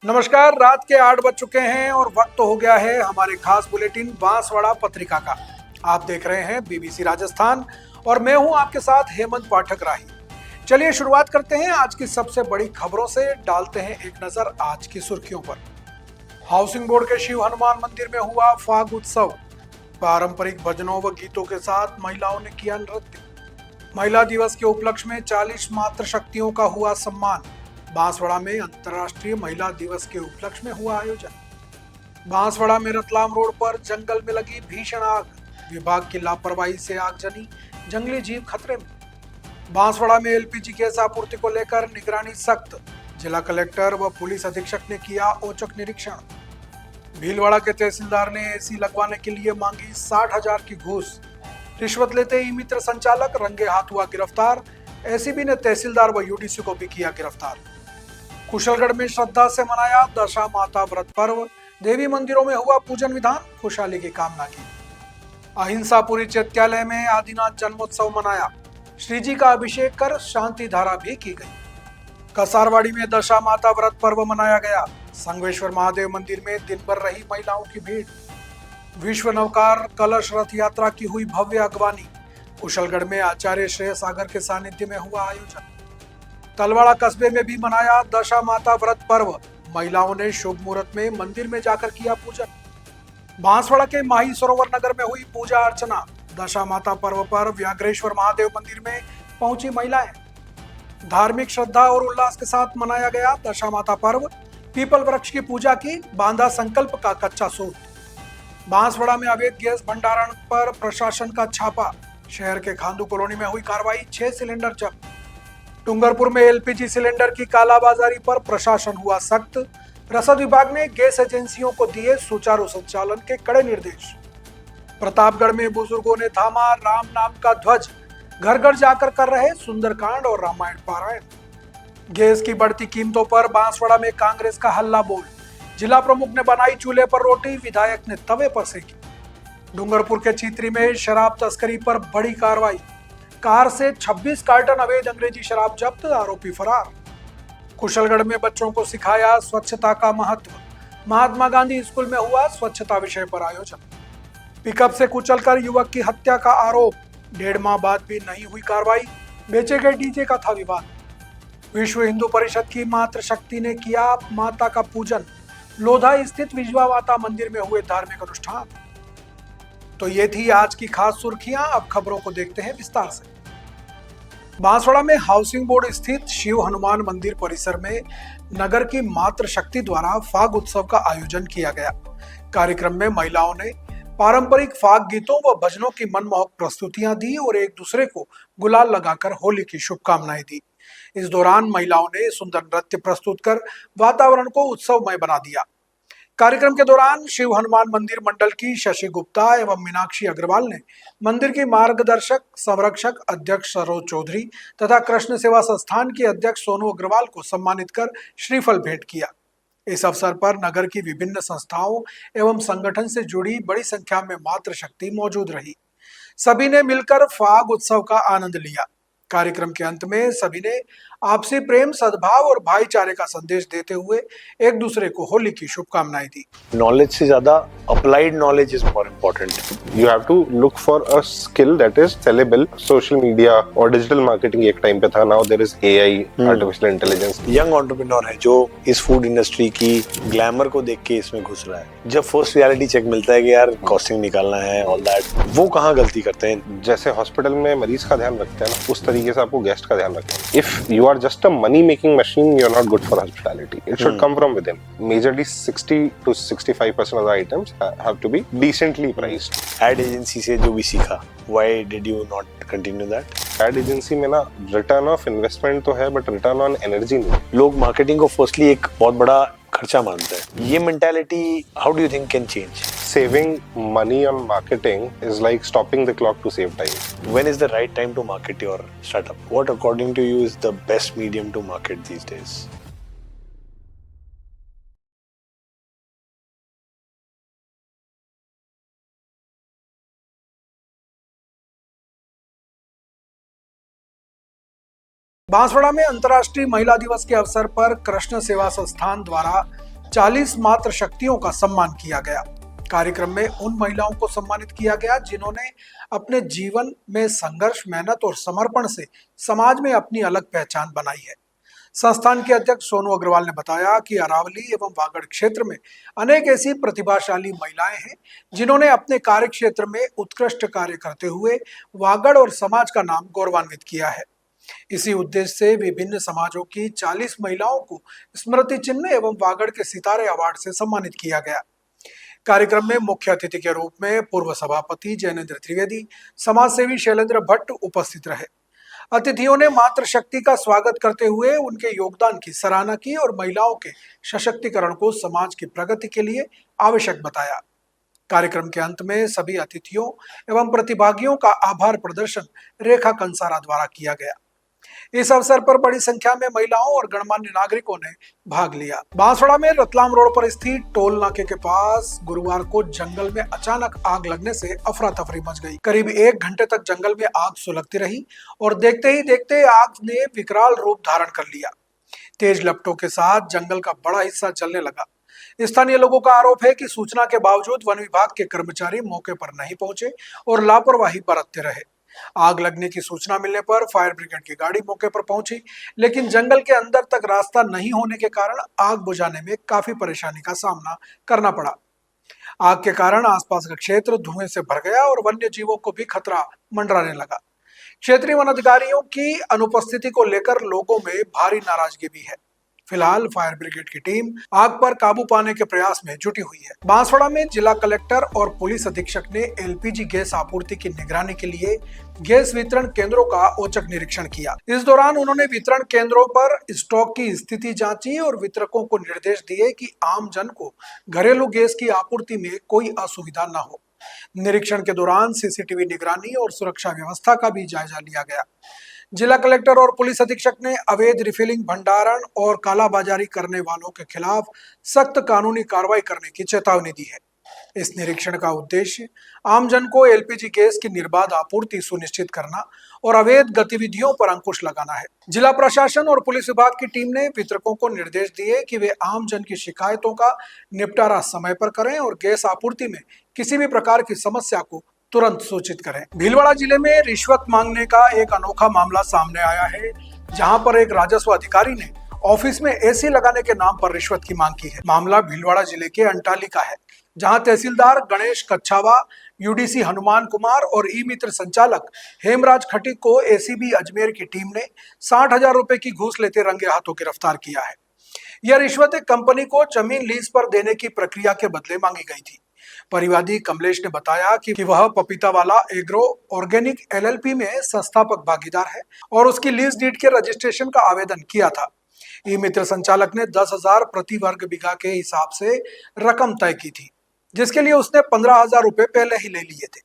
नमस्कार। रात के 8 बज चुके हैं और वक्त हो गया है हमारे खास बुलेटिन बांसवाड़ा पत्रिका का। आप देख रहे हैं बीबीसी राजस्थान और मैं हूं आपके साथ हेमंत पाठक राही। चलिए शुरुआत करते हैं आज की सबसे बड़ी खबरों से। डालते हैं एक नजर आज की सुर्खियों पर। हाउसिंग बोर्ड के शिव हनुमान मंदिर में हुआ फाग उत्सव। पारंपरिक भजनों व गीतों के साथ महिलाओं ने किया नृत्य। महिला दिवस के उपलक्ष्य में 40 मातृ शक्तियों का हुआ सम्मान। बांसवाड़ा में अंतर्राष्ट्रीय महिला दिवस के उपलक्ष्य में हुआ आयोजन। बांसवाड़ा में रतलाम रोड पर जंगल में लगी भीषण आग। विभाग की लापरवाही से आगजनी, जंगली जीव खतरे में। बांसवाड़ा में एलपीजी गैस आपूर्ति को लेकर निगरानी सख्त। जिला कलेक्टर व पुलिस अधीक्षक ने किया औचक निरीक्षण। भीलवाड़ा के तहसीलदार ने एसी लगवाने के लिए मांगी 60,000 की घूस। रिश्वत लेते ई मित्र संचालक रंगे हाथ हुआ गिरफ्तार। एसीबी ने तहसीलदार व यूडीसी को भी किया गिरफ्तार। कुशलगढ़ में श्रद्धा से मनाया दशा माता व्रत पर्व। देवी मंदिरों में हुआ पूजन विधान, खुशहाली की कामना की। अहिंसापुरी चैत्यालय में आदिनाथ जन्मोत्सव मनाया। श्रीजी का अभिषेक कर शांति धारा भी की गई। कसारवाड़ी में दशा माता व्रत पर्व मनाया गया। संगमेश्वर महादेव मंदिर में दिन भर रही महिलाओं की भीड़। विश्व नवकार कलश रथ यात्रा की हुई भव्य अगवानी। कुशलगढ़ में आचार्य श्रेय सागर के सानिध्य में हुआ आयोजन। तलवाड़ा कस्बे में भी मनाया दशा माता व्रत पर्व। महिलाओं ने शुभ मुहूर्त में मंदिर में जाकर किया पूजन। बांसवाड़ा के माही सरोवर नगर में हुई पूजा अर्चना। दशा माता पर्व पर व्याघ्रेश्वर महादेव मंदिर में पहुंची महिलाएं। धार्मिक श्रद्धा और उल्लास के साथ मनाया गया दशा माता पर्व। पीपल वृक्ष की पूजा की, बांधा संकल्प का कच्चा सूत। बांसवाड़ा में अवैध गैस भंडारण पर प्रशासन का छापा। शहर के खांदू कॉलोनी में हुई कार्रवाई, 6 सिलेंडर जब्त। डूंगरपुर में एलपीजी सिलेंडर की कालाबाजारी पर प्रशासन हुआ सख्त। रसद विभाग ने गैस एजेंसियों को दिए सुचारू संचालन के कड़े निर्देश। प्रतापगढ़ में बुजुर्गों ने थामा राम नाम का ध्वज। घर घर जाकर कर रहे सुंदरकांड और रामायण पारायण। गैस की बढ़ती कीमतों पर बांसवाड़ा में कांग्रेस का हल्ला बोल। जिला प्रमुख ने बनाई चूल्हे पर रोटी, विधायक ने तवे पर सेकी। डूंगरपुर के चीतरी में शराब तस्करी पर बड़ी कार्रवाई। कार से 26 कार्टन अवैध अंग्रेजी शराब जब्त, आरोपी फरार। कुशलगढ़ में बच्चों को सिखाया स्वच्छता का महत्व। महात्मा गांधी स्कूल में हुआ स्वच्छता विषय पर आयोजन। पिकअप से कुचलकर युवक की हत्या का आरोप। 1.5 माह बाद भी नहीं हुई कार्रवाई। बेचे गए डीजे का था विवाद। विश्व हिंदू परिषद की मातृशक्ति ने किया माता का पूजन। लोधा स्थित विजवा माता मंदिर में हुए धार्मिक अनुष्ठान। तो ये थी आज की खास सुर्खियां। अब खबरों को देखते हैं विस्तार से। बांसवाड़ा में हाउसिंग बोर्ड स्थित शिव हनुमान मंदिर परिसर में नगर की मातृशक्ति द्वारा फाग उत्सव का आयोजन किया गया। कार्यक्रम में महिलाओं ने पारंपरिक फाग गीतों व भजनों की मनमोहक प्रस्तुतियां दी और एक दूसरे को गुलाल लगाकर होली की शुभकामनाएं दी। इस दौरान महिलाओं ने सुंदर नृत्य प्रस्तुत कर वातावरण को उत्सवमय बना दिया। कार्यक्रम के दौरान शिव हनुमान मंदिर मंडल की शशि गुप्ता एवं मीनाक्षी अग्रवाल ने मंदिर की मार्गदर्शक संरक्षक अध्यक्ष सरोज चौधरी तथा कृष्ण सेवा संस्थान की अध्यक्ष सोनू अग्रवाल को सम्मानित कर श्रीफल भेंट किया। इस अवसर पर नगर की विभिन्न संस्थाओं एवं संगठन से जुड़ी बड़ी संख्या में मातृशक्ति मौजूद रही। सभी ने मिलकर फाग उत्सव का आनंद लिया। कार्यक्रम के अंत में सभी ने आपसी प्रेम, सद्भाव और भाईचारे का संदेश देते हुए एक दूसरे को होली की शुभकामनाएं दी। नॉलेज से ज्यादा applied knowledge is more important. You have to look for a skill that is saleable. Social media और डिजिटल मार्केटिंग एक टाइम पे था, now there is AI, artificial intelligence. Young entrepreneur है जो इस फूड इंडस्ट्री की ग्लैमर को देख के इसमें घुस रहा है। जब फर्स्ट रियलिटी चेक मिलता है कि यार कॉस्टिंग निकालना है, ऑल दैट, वो कहाँ गलती करते हैं। जैसे हॉस्पिटल में मरीज का ध्यान रखते हैं ना, उस तरीके से आपको गेस्ट का ध्यान रखना है। If you are just a money making machine, you're not good for hospitality. It should come from within. Majorly 60 to 65% of the items have to be decently priced. Ad agency से जो भी सीखा, why did you not continue that? Ad agency में ना return of investment तो है, but return on energy नहीं। लोग मार्केटिंग को फर्स्टली एक बहुत बड़ा खर्चा मानते हैं। ये mentality how do you think can change? Saving money on marketing is like stopping the clock to save time. When is the right time to market your startup? What according to you is the best medium to market these days? Banswara में अंतर्राष्ट्रीय महिला दिवस के अवसर पर कृष्ण सेवा संस्थान द्वारा 40 मातृ शक्तियों का सम्मान किया गया। कार्यक्रम में उन महिलाओं को सम्मानित किया गया जिन्होंने अपने जीवन में संघर्ष, मेहनत और समर्पण से समाज में अपनी अलग पहचान बनाई है। संस्थान के अध्यक्ष सोनू अग्रवाल ने बताया कि अरावली एवं वागड़ क्षेत्र में अनेक ऐसी प्रतिभाशाली महिलाएं हैं जिन्होंने अपने कार्य क्षेत्र में उत्कृष्ट कार्य करते हुए वागड़ और समाज का नाम गौरवान्वित किया है। इसी उद्देश्य से विभिन्न समाजों की 40 महिलाओं को स्मृति चिन्ह एवं वागड़ के सितारे अवार्ड से सम्मानित किया गया। कार्यक्रम में मुख्य अतिथि के रूप में पूर्व सभापति जैनेन्द्र त्रिवेदी, समाजसेवी शैलेंद्र भट्ट उपस्थित रहे। अतिथियों ने मातृशक्ति का स्वागत करते हुए उनके योगदान की सराहना की और महिलाओं के सशक्तिकरण को समाज की प्रगति के लिए आवश्यक बताया। कार्यक्रम के अंत में सभी अतिथियों एवं प्रतिभागियों का आभार प्रदर्शन रेखा कंसारा द्वारा किया गया। इस अवसर पर बड़ी संख्या में महिलाओं और गणमान्य नागरिकों ने भाग लिया। बांसवाड़ा में रतलाम रोड पर स्थित टोल नाके के पास गुरुवार को जंगल में अचानक आग लगने से अफरा तफरी मच गई। करीब 1 घंटे तक जंगल में आग सुलगती रही और देखते ही देखते आग ने विकराल रूप धारण कर लिया। तेज लपटों के साथ जंगल का बड़ा हिस्सा जलने लगा। स्थानीय लोगों का आरोप है कि सूचना के बावजूद वन विभाग के कर्मचारी मौके पर नहीं पहुंचे और लापरवाही बरतते रहे। आग लगने की सूचना मिलने पर फायर ब्रिगेड की गाड़ी मौके पर पहुंची, लेकिन जंगल के अंदर तक रास्ता नहीं होने के कारण आग बुझाने में काफी परेशानी का सामना करना पड़ा। आग के कारण आसपास का क्षेत्र धुएं से भर गया और वन्य जीवों को भी खतरा मंडराने लगा। क्षेत्रीय वन अधिकारियों की अनुपस्थिति को लेकर लोगों में भारी नाराजगी भी है। फिलहाल फायर ब्रिगेड की टीम आग पर काबू पाने के प्रयास में जुटी हुई है। बांसवाड़ा में जिला कलेक्टर और पुलिस अधीक्षक ने एलपीजी गैस आपूर्ति की निगरानी के लिए गैस वितरण केंद्रों का औचक निरीक्षण किया। इस दौरान उन्होंने वितरण केंद्रों पर स्टॉक की स्थिति जांची और वितरकों को निर्देश दिए कि आम जन को घरेलू गैस की आपूर्ति में कोई असुविधा न हो। निरीक्षण के दौरान सीसीटीवी निगरानी और सुरक्षा व्यवस्था का भी जायजा लिया गया। जिला कलेक्टर और पुलिस अधीक्षक ने अवैध रिफिलिंग, भंडारण और कालाबाजारी करने वालों के खिलाफ सख्त कानूनी कार्रवाई करने की चेतावनी दी है। इस निरीक्षण का उद्देश्य आमजन को एलपीजी गैस की निर्बाध आपूर्ति सुनिश्चित करना और अवैध गतिविधियों पर अंकुश लगाना है। जिला प्रशासन और पुलिस विभाग की टीम ने वितरकों को निर्देश दिए कि वे आमजन की शिकायतों का निपटारा समय पर करें और गैस आपूर्ति में किसी भी प्रकार की समस्या को तुरंत सूचित करें। भीलवाड़ा जिले में रिश्वत मांगने का एक अनोखा मामला सामने आया है, जहां पर एक राजस्व अधिकारी ने ऑफिस में एसी लगाने के नाम पर रिश्वत की मांग की है। मामला भीलवाड़ा जिले के अंटाली का है, जहां तहसीलदार गणेश कच्छावा, यूडीसी हनुमान कुमार और ई मित्र संचालक हेमराज खटीक को एसीबी अजमेर की टीम ने 60,000 रुपए की घूस लेते रंगे हाथों गिरफ्तार किया है। यह रिश्वत एक कंपनी को जमीन लीज पर देने की प्रक्रिया के बदले मांगी गई थी। परिवादी कमलेश ने बताया कि वह पपीतावाला एग्रो ऑर्गेनिक एलएलपी में संस्थापक भागीदार है और उसकी लीज डीड के रजिस्ट्रेशन का आवेदन किया था। ई मित्र संचालक ने 10,000 प्रति वर्ग बीघा के हिसाब से रकम तय की थी, जिसके लिए उसने 15,000 रुपए पहले ही ले लिए थे।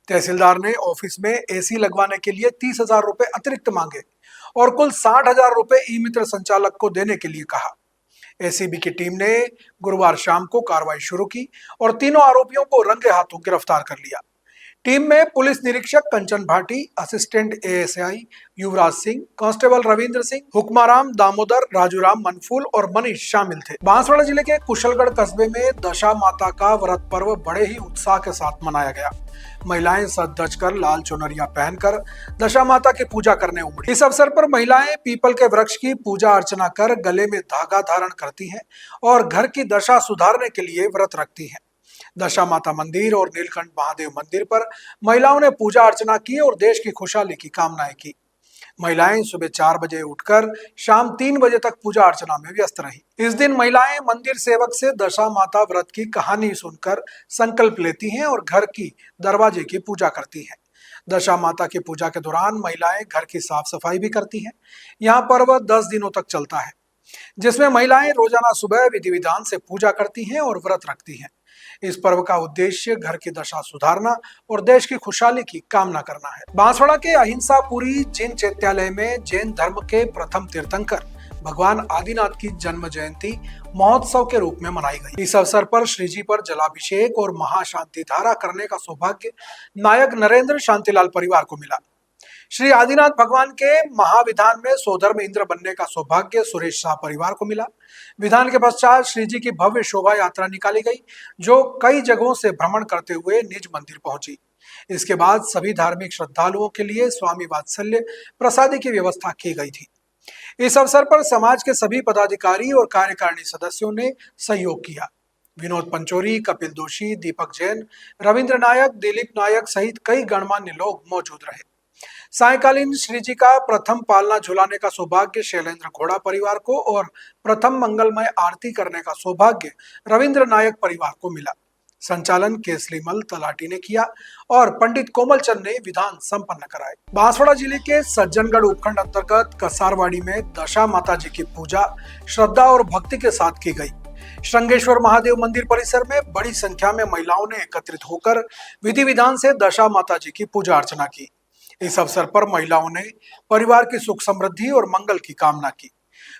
तहसीलदार ने ऑफिस में एसी लगवाने के लिए 30,000 रुपए अतिरिक्त मांगे और कुल 60,000 रुपए ई मित्र संचालक को देने के लिए कहा। एसीबी की टीम ने गुरुवार शाम को कार्रवाई शुरू की और तीनों आरोपियों को रंगे हाथों गिरफ्तार कर लिया। टीम में पुलिस निरीक्षक कंचन Bhati, assistant ASI Yuvraj Singh, constable Ravindra Singh, Hukmaram Damodar, Rajuram Manphool और मनीष शामिल थे। बांसवाड़ा जिले के कुशलगढ़ कस्बे में दशा माता का व्रत पर्व बड़े ही उत्साह के साथ मनाया गया। महिलाएं सज धज कर लाल चुनरिया पहनकर दशा माता की पूजा करने उमड़ी। इस अवसर पर महिलाएं पीपल के वृक्ष की पूजा अर्चना कर गले में धागा धारण करती हैं और घर की दशा सुधारने के लिए व्रत रखती हैं। दशा माता मंदिर और नीलकंठ महादेव मंदिर पर महिलाओं ने पूजा अर्चना की और देश की खुशहाली की कामनाएं की। महिलाएं सुबह 4 बजे उठकर शाम 3 बजे तक पूजा अर्चना में व्यस्त रही। इस दिन महिलाएं मंदिर सेवक से दशा माता व्रत की कहानी सुनकर संकल्प लेती हैं और घर की दरवाजे की पूजा करती हैं। दशा माता की पूजा के दौरान महिलाएं घर की साफ सफाई भी करती हैं। यहाँ पर्व 10 दिनों तक चलता है, जिसमें महिलाएं रोजाना सुबह विधि विधान से पूजा करती हैं और व्रत रखती हैं। इस पर्व का उद्देश्य घर की दशा सुधारना और देश की खुशहाली की कामना करना है। बांसवाड़ा के अहिंसापुरी जैन चैत्यालय में जैन धर्म के प्रथम तीर्थंकर भगवान आदिनाथ की जन्म जयंती महोत्सव के रूप में मनाई गई। इस अवसर पर श्रीजी पर जलाभिषेक और महाशांति धारा करने का सौभाग्य नायक नरेंद्र शांतिलाल परिवार को मिला। श्री आदिनाथ भगवान के महाविधान में सोधर्म इंद्र बनने का सौभाग्य सुरेश शाह परिवार को मिला। विधान के पश्चात श्री जी की भव्य शोभा यात्रा निकाली गई, जो कई जगहों से भ्रमण करते हुए निज मंदिर पहुंची। इसके बाद सभी धार्मिक श्रद्धालुओं के लिए स्वामी वात्सल्य प्रसादी की व्यवस्था की गई थी। इस अवसर पर समाज के सभी पदाधिकारी और कार्यकारिणी सदस्यों ने सहयोग किया। विनोद पंचोरी, कपिल दोषी, दीपक जैन, रविंद्र नायक, दिलीप नायक सहित कई गणमान्य लोग मौजूद रहे। सायकालीन श्री जी का प्रथम पालना झुलाने का सौभाग्य शैलेंद्र घोड़ा परिवार को और प्रथम मंगलमय आरती करने का सौभाग्य रविंद्र नायक परिवार को मिला। संचालन केसलीमल तलाटी ने किया और पंडित कोमल चंद ने विधान संपन्न कराए। बांसवाड़ा जिले के सज्जनगढ़ उपखंड अंतर्गत कसारवाड़ी में दशा माता जी की पूजा श्रद्धा और भक्ति के साथ की गई। श्रृंगेश्वर महादेव मंदिर परिसर में बड़ी संख्या में महिलाओं ने एकत्रित होकर विधि विधान से दशा माता जी की पूजा अर्चना की। इस अवसर पर महिलाओं ने परिवार की सुख समृद्धि और मंगल की कामना की।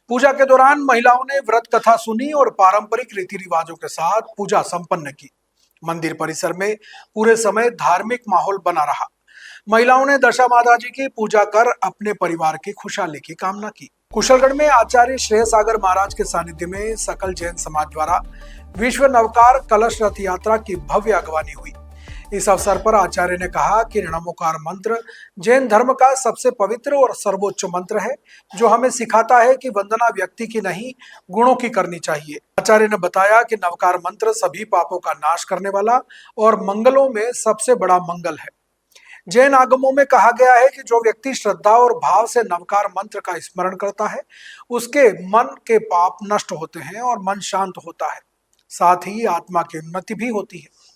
पूजा के दौरान महिलाओं ने व्रत कथा सुनी और पारंपरिक रीति रिवाजों के साथ पूजा संपन्न की। मंदिर परिसर में पूरे समय धार्मिक माहौल बना रहा। महिलाओं ने दशा माता जी की पूजा कर अपने परिवार की खुशहाली की कामना की। कुशलगढ़ में आचार्य श्रेय सागर महाराज के सानिध्य में सकल जैन समाज द्वारा विश्व नवकार कलश रथ यात्रा की भव्य अगवानी हुई। इस अवसर पर आचार्य ने कहा कि नमोकार मंत्र जैन धर्म का सबसे पवित्र और सर्वोच्च मंत्र है, जो हमें सिखाता है कि वंदना व्यक्ति की नहीं गुणों की करनी चाहिए। आचार्य ने बताया कि नवकार मंत्र सभी पापों का नाश करने वाला और मंगलों में सबसे बड़ा मंगल है। जैन आगमों में कहा गया है कि जो व्यक्ति श्रद्धा और भाव से नवकार मंत्र का स्मरण करता है, उसके मन के पाप नष्ट होते हैं और मन शांत होता है, साथ ही आत्मा की उन्नति भी होती है।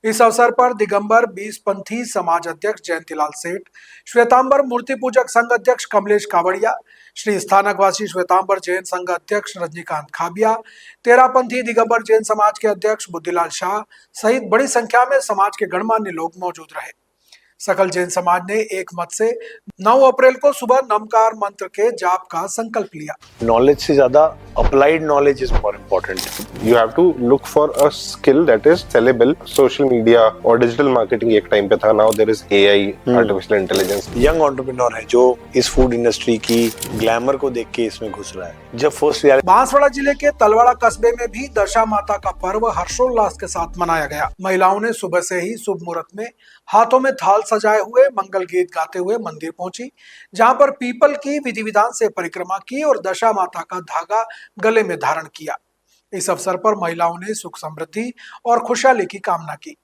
इस अवसर पर दिगंबर 20 समाज अध्यक्ष जयंतीलाल सेठ, श्वेतांबर मूर्ति पूजक संघ अध्यक्ष कमलेश कावड़िया, श्री स्थानकवासी श्वेतांबर जैन संघ अध्यक्ष रजनीकांत खाबिया, तेरापंथी दिगंबर जैन समाज के अध्यक्ष बुद्धिलाल शाह सहित बड़ी संख्या में समाज के गणमान्य लोग मौजूद रहे। सकल जैन समाज ने एक मत से 9 अप्रैल को सुबह नमकार मंत्र के जाप का संकल्प लिया। नॉलेज से ज्यादा applied knowledge is more important. You have to look for a skill that is sellable. Social media और digital marketing एक टाइम पे था, now there is AI, artificial intelligence. Young entrepreneur है जो इस फूड इंडस्ट्री की ग्लैमर को देख के इसमें घुस रहा है। जब फर्स्ट बांसवाड़ा जिले के तलवाड़ा कस्बे में भी दशा माता का पर्व हर्षोल्लास के साथ मनाया गया। महिलाओं ने सुबह से ही शुभ मुहूर्त में हाथों में थाल सजाए हुए मंगल गीत गाते हुए मंदिर पहुंची, जहां पर पीपल की विधि विधान से परिक्रमा की और दशा माता का धागा गले में धारण किया। इस अवसर पर महिलाओं ने सुख समृद्धि और खुशहाली की कामना की।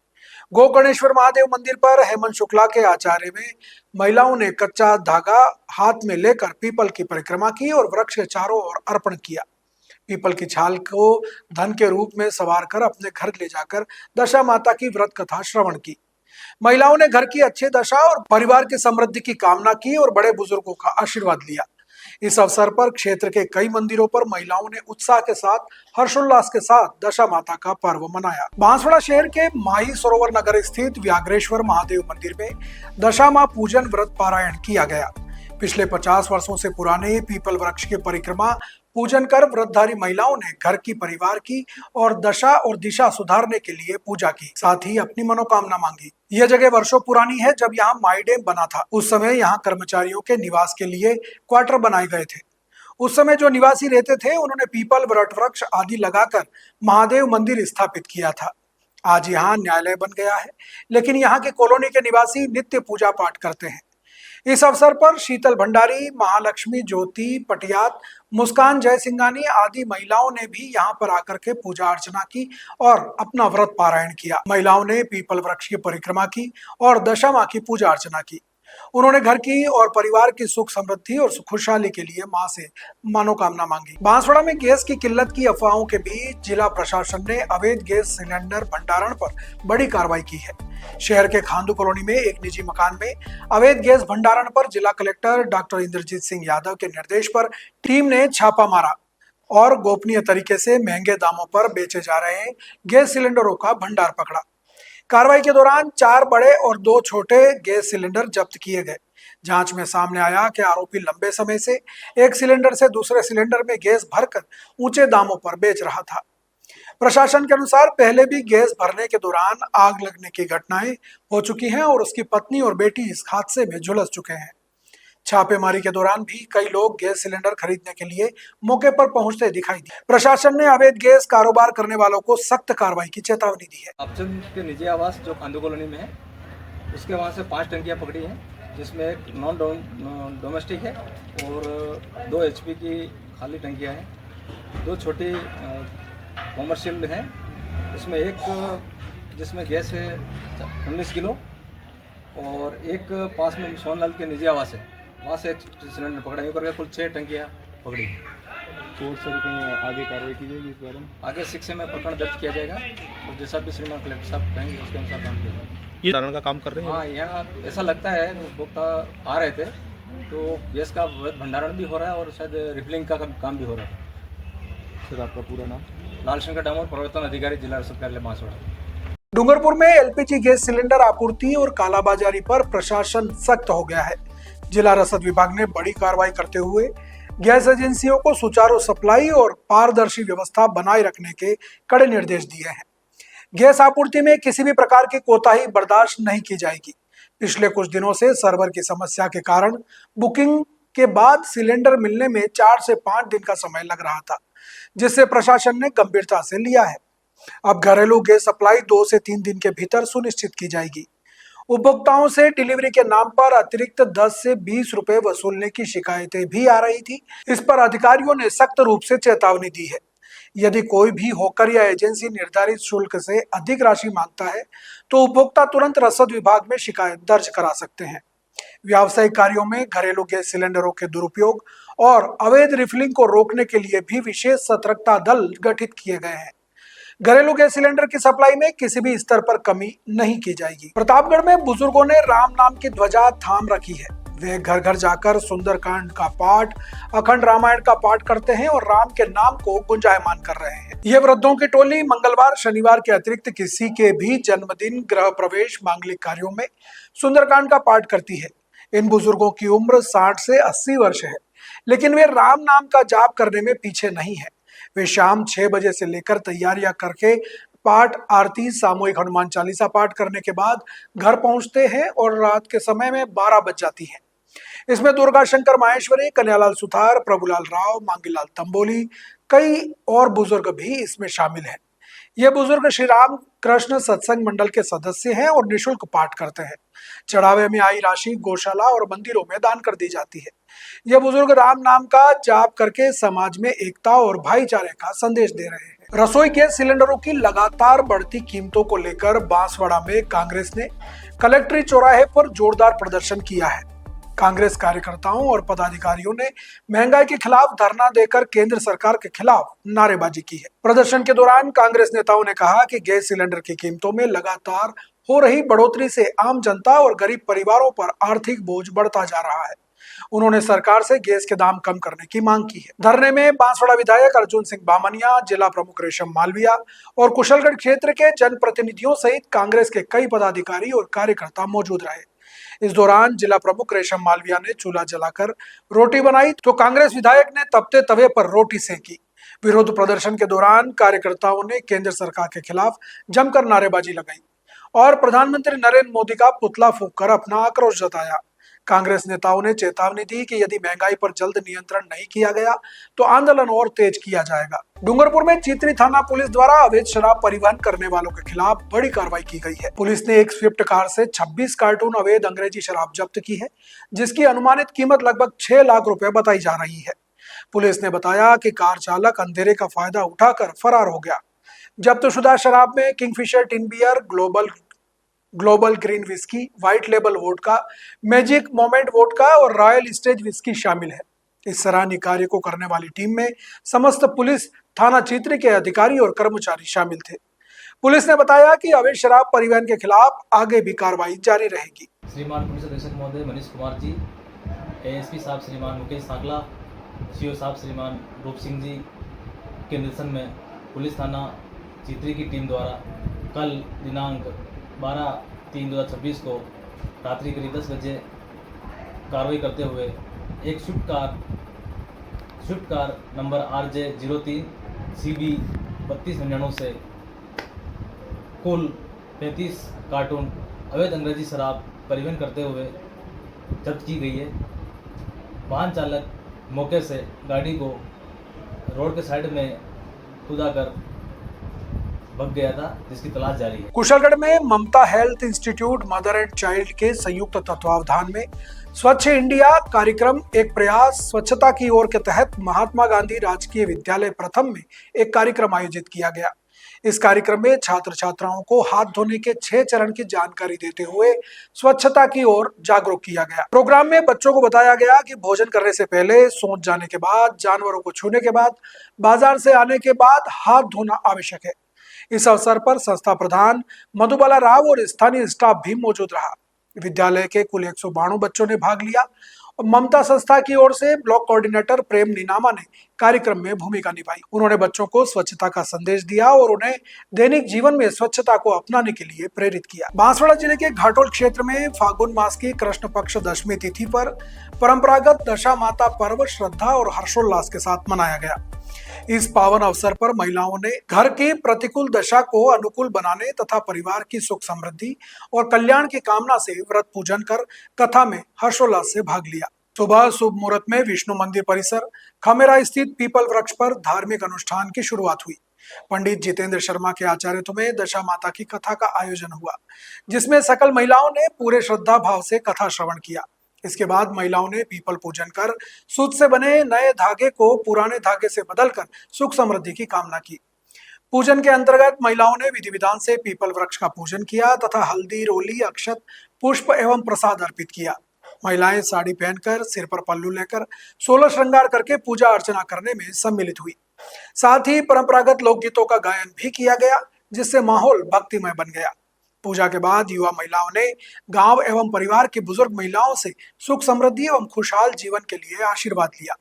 गोकर्णेश्वर महादेव मंदिर पर हेमंत शुक्ला के आचार्य में महिलाओं ने कच्चा धागा हाथ में लेकर पीपल की परिक्रमा की और वृक्ष के चारों ओर अर्पण किया। पीपल की छाल को धन के रूप में सवार कर अपने घर ले जाकर दशा माता की व्रत कथा श्रवण की। महिलाओं ने घर की अच्छी दशा और परिवार की समृद्धि की कामना की और बड़े बुजुर्गों का आशीर्वाद लिया। इस अवसर पर क्षेत्र के कई मंदिरों पर महिलाओं ने उत्साह के साथ हर्षोल्लास के साथ दशा माता का पर्व मनाया। बांसवाड़ा शहर के माही सरोवर नगर स्थित व्याघ्रेश्वर महादेव मंदिर में दशा मां पूजन व्रत पारायण किया गया। पिछले 50 वर्षों से पुराने पीपल वृक्ष की परिक्रमा पूजन कर व्रतधारी महिलाओं ने घर की, परिवार की और दशा और दिशा सुधारने के लिए पूजा की, साथ ही अपनी मनोकामना मांगी। यह जगह वर्षों पुरानी है। जब यहाँ माई डैम बना था, उस समय यहाँ कर्मचारियों के निवास के लिए क्वार्टर बनाए गए थे। उस समय जो निवासी रहते थे, उन्होंने पीपल, वट वृक्ष आदि लगाकर महादेव मंदिर स्थापित किया था। आज यहाँ न्यायालय बन गया है, लेकिन यहाँ के कॉलोनी के निवासी नित्य पूजा पाठ करते हैं। इस अवसर पर शीतल भंडारी, महालक्ष्मी ज्योति पटियात, मुस्कान जयसिंघानी आदि महिलाओं ने भी यहाँ पर आकर के पूजा अर्चना की और अपना व्रत पारायण किया। महिलाओं ने पीपल वृक्ष की परिक्रमा की और दशा मां की पूजा अर्चना की। उन्होंने घर की और परिवार की सुख समृद्धि और खुशहाली के लिए मां से मनोकामना मांगी। बांसवाड़ा में गैस की किल्लत की अफवाहों के बीच जिला प्रशासन ने अवैध गैस सिलेंडर भंडारण पर बड़ी कार्रवाई की है। शहर के खांदू कॉलोनी में एक निजी मकान में अवैध गैस भंडारण पर जिला कलेक्टर डॉक्टर इंद्रजीत सिंह यादव के निर्देश पर टीम ने छापा मारा और गोपनीय तरीके से महंगे दामों पर बेचे जा रहे गैस सिलेंडरों का भंडार पकड़ा। कार्रवाई के दौरान 4 बड़े और 2 छोटे गैस सिलेंडर जब्त किए गए। जांच में सामने आया कि आरोपी लंबे समय से एक सिलेंडर से दूसरे सिलेंडर में गैस भरकर ऊंचे दामों पर बेच रहा था। प्रशासन के अनुसार पहले भी गैस भरने के दौरान आग लगने की घटनाएं हो चुकी हैं और उसकी पत्नी और बेटी इस हादसे में झुलस चुके हैं। छापेमारी के दौरान भी कई लोग गैस सिलेंडर खरीदने के लिए मौके पर पहुंचते दिखाई दिए। प्रशासन ने अवैध गैस कारोबार करने वालों को सख्त कार्रवाई की चेतावनी दी है। अपचन के निजी आवास जो कांदू कॉलोनी में है, उसके वहाँ से 5 टंकियाँ पकड़ी हैं, जिसमें एक नॉन डोमेस्टिक है और 2 HP की खाली टंकियाँ हैं, 2 छोटी कॉमर्शियल हैं, इसमें एक जिसमें गैस है 19 किलो और एक पास में सोनलाल के निजी आवास है, वहाँ से एक सिलेंडर पकड़ा है, करके कुल 6 टंकियाँ पकड़ी। तो सर कहीं आगे कार्रवाई की जाएगी इस बारे में? आगे 6 में प्रकरण दर्ज किया जाएगा और जैसा भी श्रीमान कलेक्टर साहब कहेंगे उसके अनुसार काम किया जाएगा। ये धारण का काम कर रहे हैं? हाँ, यहाँ ऐसा लगता है उपभोक्ता आ रहे थे तो गैस का भंडारण भी हो रहा है और शायद रिफिलिंग का काम भी हो रहा है। सर आपका पूरा नाम? लाल शंकर डामोर, प्रवर्तन अधिकारी, जिला रसद कार्यालय बांसवाड़ा। डूंगरपुर में LPG गैस सिलेंडर आपूर्ति और कालाबाजारी पर प्रशासन सख्त हो गया है। जिला रसद विभाग ने बड़ी कार्रवाई करते हुए गैस एजेंसियों को सुचारू सप्लाई और पारदर्शी व्यवस्था बनाए रखने के कड़े निर्देश दिए हैं। गैस आपूर्ति में किसी भी प्रकार की कोताही बर्दाश्त नहीं की जाएगी। पिछले कुछ दिनों से सर्वर की समस्या के कारण बुकिंग के बाद सिलेंडर मिलने में 4 से 5 दिन का समय लग रहा था, जिससे प्रशासन ने गंभीरता से लिया है। अब घरेलू गैस सप्लाई 2 से 3 दिन के भीतर सुनिश्चित की जाएगी। उपभोक्ताओं से डिलीवरी के नाम पर अतिरिक्त 10 से 20 रुपए वसूलने की शिकायतें भी आ रही थी। इस पर अधिकारियों ने सख्त रूप से चेतावनी दी है। यदि कोई भी होकर या एजेंसी निर्धारित शुल्क से अधिक राशि मांगता है तो उपभोक्ता तुरंत रसद विभाग में शिकायत दर्ज करा सकते हैं। व्यावसायिक कार्यों में घरेलू गैस सिलेंडरों के दुरुपयोग और अवैध रिफिलिंग को रोकने के लिए भी विशेष सतर्कता दल गठित किए गए हैं। घरेलू गैस सिलेंडर की सप्लाई में किसी भी स्तर पर कमी नहीं की जाएगी। प्रतापगढ़ में बुजुर्गों ने राम नाम की ध्वजा थाम रखी है। वे घर घर जाकर सुंदरकांड का पाठ, अखंड रामायण का पाठ करते हैं और राम के नाम को गुंजायमान कर रहे हैं। ये वृद्धों की टोली मंगलवार, शनिवार के अतिरिक्त किसी के भी जन्मदिन, गृह प्रवेश, मांगलिक कार्यों में सुंदरकांड का पाठ करती है। इन बुजुर्गों की उम्र 60 से 80 वर्ष है, लेकिन वे राम नाम का जाप करने में पीछे नहीं है। वे शाम 6 बजे से लेकर तैयारियां करके पाठ, आरती, सामूहिक हनुमान चालीसा पाठ करने के बाद घर पहुंचते हैं और रात के समय में 12 बज जाती है। इसमें दुर्गा शंकर माहेश्वरी, कन्हैयालाल सुथार, प्रभुलाल राव, मांगीलाल तंबोली, कई और बुजुर्ग भी इसमें शामिल हैं। ये बुजुर्ग श्री राम कृष्ण सत्संग मंडल के सदस्य हैं और निःशुल्क पाठ करते हैं। चढ़ावे में आई राशि गौशाला और मंदिरों में दान कर दी जाती है। ये बुजुर्ग राम नाम का जाप करके समाज में एकता और भाईचारे का संदेश दे रहे हैं। रसोई गैस सिलेंडरों की लगातार बढ़ती कीमतों को लेकर बांसवाड़ा में कांग्रेस ने कलेक्ट्री चौराहे पर जोरदार प्रदर्शन किया है। कांग्रेस कार्यकर्ताओं और पदाधिकारियों ने महंगाई के खिलाफ धरना देकर केंद्र सरकार के खिलाफ नारेबाजी की है। प्रदर्शन के दौरान कांग्रेस नेताओं ने कहा कि गैस सिलेंडर की कीमतों में लगातार हो रही बढ़ोतरी से आम जनता और गरीब परिवारों पर आर्थिक बोझ बढ़ता जा रहा है। उन्होंने सरकार से गैस के दाम कम करने की मांग की है। धरने में बांसवाड़ा विधायक अर्जुन सिंह बामनिया, जिला प्रमुख रेशम मालविया और कुशलगढ़ क्षेत्र के जनप्रतिनिधियों सहित कांग्रेस के कई पदाधिकारी और कार्यकर्ता मौजूद रहे। इस दौरान जिला प्रमुख रेशम मालविया ने चूल्हा जलाकर रोटी बनाई तो कांग्रेस विधायक ने तपते तवे पर रोटी सेंकी। विरोध प्रदर्शन के दौरान कार्यकर्ताओं ने केंद्र सरकार के खिलाफ जमकर नारेबाजी लगाई और प्रधानमंत्री नरेंद्र मोदी का पुतला फूंककर अपना आक्रोश जताया। कांग्रेस नेताओं ने चेतावनी दी कि यदि महंगाई पर जल्द नियंत्रण नहीं किया गया तो आंदोलन और तेज किया जाएगा। डूंगरपुर में चित्री थाना पुलिस द्वारा अवैध शराब परिवहन करने वालों के खिलाफ बड़ी कार्रवाई की गई है। पुलिस ने एक स्विफ्ट कार से 26 कार्टून अवैध अंग्रेजी शराब जब्त की है, जिसकी अनुमानित कीमत लगभग 6 लाख रुपए बताई जा रही है। पुलिस ने बताया कि कार चालक अंधेरे का फायदा उठाकर फरार हो गया। जब्तशुदा शराब में Kingfisher tin beer, global green whisky, white label vodka, magic moment vodka और रॉयल स्टेज विस्की शामिल है। इस सराहनीय कार्य को करने वाली टीम में समस्त पुलिस थाना चित्री के अधिकारी और कर्मचारी शामिल थे। पुलिस ने बताया कि अवैध शराब परिवहन के खिलाफ आगे भी कार्रवाई जारी रहेगी। श्रीमान पुलिस अधीक्षक महोदय मनीष कुमार जी, ASP साहब श्रीमान मुकेश साकला, CO साहब श्रीमान रूप सिंह जी के निर्देशन में पुलिस थाना चित्री की टीम द्वारा कल दिनांक 12/3/2026 को रात्रि करीब 10 बजे कार्रवाई करते हुए एक Swift car number RJ03 CB 3299 से कुल 35 कार्टून अवैध अंग्रेजी शराब परिवहन करते हुए जब्त की गई है। वाहन चालक मौके से गाड़ी को रोड के साइड में कूदा कर भाग गया था, जिसकी तलाश जारी है। कुशलगढ़ में Mamta health institute mother and child के संयुक्त तत्वावधान में स्वच्छ इंडिया कार्यक्रम एक प्रयास स्वच्छता की ओर के तहत महात्मा गांधी राजकीय विद्यालय प्रथम में एक कार्यक्रम आयोजित किया गया। इस कार्यक्रम में छात्र छात्राओं को हाथ धोने के 6 चरण की जानकारी देते हुए स्वच्छता की ओर जागरूक किया गया। प्रोग्राम में बच्चों को बताया गया कि भोजन करने से पहले, सोच जाने के बाद, जानवरों को छूने के बाद, बाजार से आने के बाद हाथ धोना आवश्यक है। इस अवसर पर संस्था प्रधान मधुबाला राव और स्थानीय स्टाफ भी मौजूद रहा। विद्यालय के कुल 192 बच्चों ने भाग लिया और ममता संस्था की ओर से ब्लॉक कोऑर्डिनेटर प्रेम नीनामा ने कार्यक्रम में भूमिका निभाई। उन्होंने बच्चों को स्वच्छता का संदेश दिया और उन्हें दैनिक जीवन में स्वच्छता को अपनाने के लिए प्रेरित किया। बांसवाड़ा जिले के घाटोल क्षेत्र में फागुन मास की कृष्ण पक्ष दशमी तिथि पर परंपरागत दशा माता पर्व श्रद्धा और हर्षोल्लास के साथ मनाया गया। इस पावन अवसर पर महिलाओं ने घर की प्रतिकूल दशा को अनुकूल बनाने तथा परिवार की सुख समृद्धि और कल्याण की कामना से व्रत पूजन कर कथा में हर्षोल्लास से भाग लिया। सुबह शुभ मुहूर्त में विष्णु मंदिर परिसर खमेरा स्थित पीपल वृक्ष पर धार्मिक अनुष्ठान की शुरुआत हुई। पंडित जितेंद्र शर्मा के आचार्यत्व में दशा माता की कथा का आयोजन हुआ, जिसमें सकल महिलाओं ने पूरे श्रद्धा भाव से कथा श्रवण किया। इसके बाद महिलाओं ने पीपल पूजन कर सूत से बने नए धागे को पुराने धागे से बदलकर सुख समृद्धि की कामना की। पूजन के अंतर्गत महिलाओं ने विधि विधान से पीपल वृक्ष का पूजन किया तथा हल्दी, रोली, अक्षत, पुष्प एवं प्रसाद अर्पित किया। महिलाएं साड़ी पहनकर सिर पर पल्लू लेकर 16 श्रृंगार करके पूजा अर्चना करने में सम्मिलित हुई। साथ ही परंपरागत लोकगीतों का गायन भी किया गया, जिससे माहौल भक्तिमय बन गया। पूजा के बाद युवा महिलाओं ने गांव एवं परिवार की बुजुर्ग महिलाओं से सुख समृद्धि एवं खुशहाल जीवन के लिए आशीर्वाद लिया।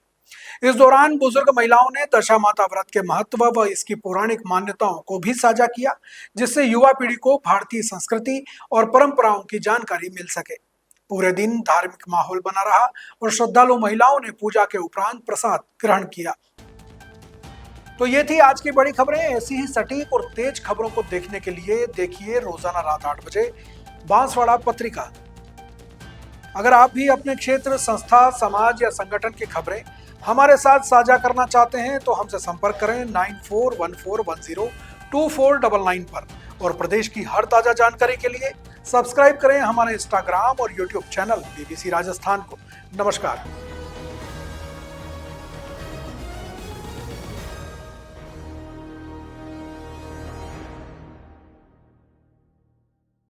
इस दौरान बुजुर्ग महिलाओं ने दशा माता व्रत के महत्व व इसकी पौराणिक मान्यताओं को भी साझा किया, जिससे युवा पीढ़ी को भारतीय संस्कृति और परंपराओं की जानकारी मिल सके। पूरे दिन धार्मिक माहौल बना रहा और श्रद्धालु महिलाओं ने पूजा के उपरांत प्रसाद ग्रहण किया। तो ये थी आज की बड़ी खबरें। ऐसी ही सटीक और तेज खबरों को देखने के लिए देखिए रोजाना रात 8 बजे बांसवाड़ा पत्रिका। अगर आप भी अपने क्षेत्र, संस्था, समाज या संगठन की खबरें हमारे साथ साझा करना चाहते हैं तो हमसे संपर्क करें 9414102499 पर। और प्रदेश की हर ताजा जानकारी के लिए सब्सक्राइब करें हमारे इंस्टाग्राम और यूट्यूब चैनल BBC राजस्थान को। नमस्कार।